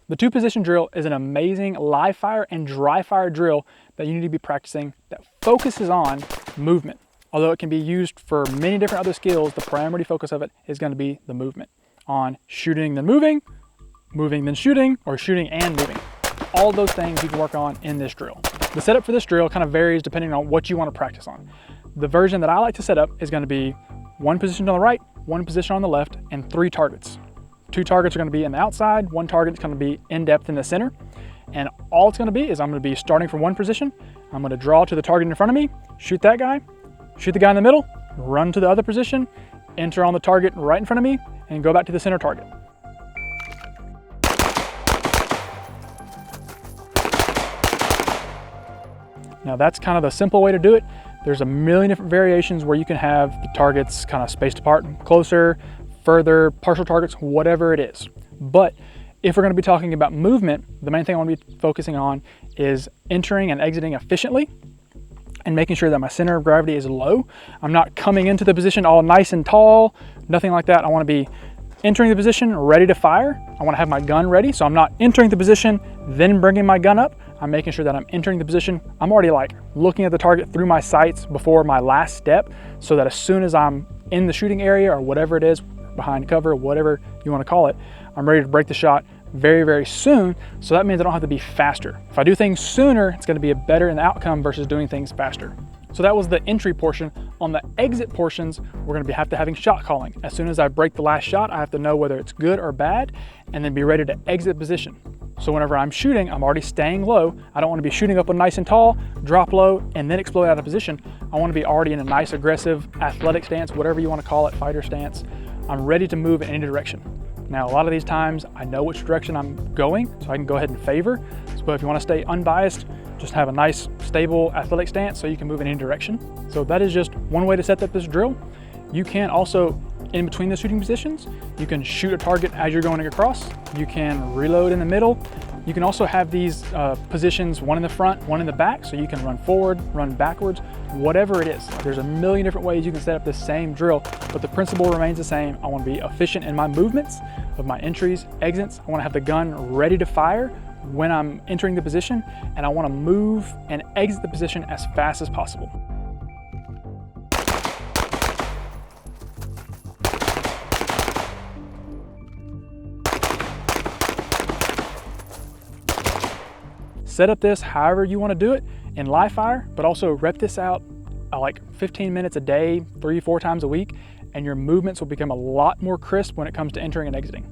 The 2-position drill is an amazing live fire and dry fire drill that you need to be practicing that focuses on movement. Although it can be used for many different other skills, the primary focus of it is going to be the movement. On shooting then moving, moving then shooting, or shooting and moving. All those things you can work on in this drill. The setup for this drill kind of varies depending on what you want to practice on. The version that I like to set up is going to be 1 position on the right, 1 position on the left, and 3 targets. 2 targets are going to be in the outside, 1 target is going to be in depth in the center. And all it's going to be is I'm going to be starting from 1 position. I'm going to draw to the target in front of me, shoot that guy, shoot the guy in the middle, run to the other position, enter on the target right in front of me, and go back to the center target. Now that's kind of the simple way to do it. There's a million different variations where you can have the targets kind of spaced apart, closer, further, partial targets, whatever it is. But if we're going to be talking about movement, the main thing I want to be focusing on is entering and exiting efficiently and making sure that my center of gravity is low. I'm not coming into the position all nice and tall, nothing like that. I want to be entering the position, ready to fire. I want to have my gun ready, so I'm not entering the position, then bringing my gun up. I'm making sure that I'm entering the position. I'm already like looking at the target through my sights before my last step, so that as soon as I'm in the shooting area or whatever it is, behind cover, whatever you want to call it, I'm ready to break the shot very, very soon. So that means I don't have to be faster. If I do things sooner, it's going to be a better in the outcome versus doing things faster. So that was the entry portion. On the exit portions, we're going to have to having shot calling. As soon as I break the last shot, I have to know whether it's good or bad, and then be ready to exit position. So whenever I'm shooting, I'm already staying low. I don't want to be shooting up nice and tall, drop low, and then explode out of position. I want to be already in a nice, aggressive, athletic stance, whatever you want to call it, fighter stance. I'm ready to move in any direction. Now, a lot of these times, I know which direction I'm going, so I can go ahead and favor. But if you want to stay unbiased, just have a nice, stable, athletic stance so you can move in any direction. So that is just one way to set up this drill. You can also, in between the shooting positions, you can shoot a target as you're going across. You can reload in the middle. You can also have these positions, one in the front, one in the back, so you can run forward, run backwards, whatever it is. There's a million different ways you can set up the same drill, but the principle remains the same. I want to be efficient in my movements of my entries, exits. I want to have the gun ready to fire when I'm entering the position, and I want to move and exit the position as fast as possible. Set up this however you want to do it in live fire, but also rep this out like 15 minutes a day, 3-4 times a week, and your movements will become a lot more crisp when it comes to entering and exiting.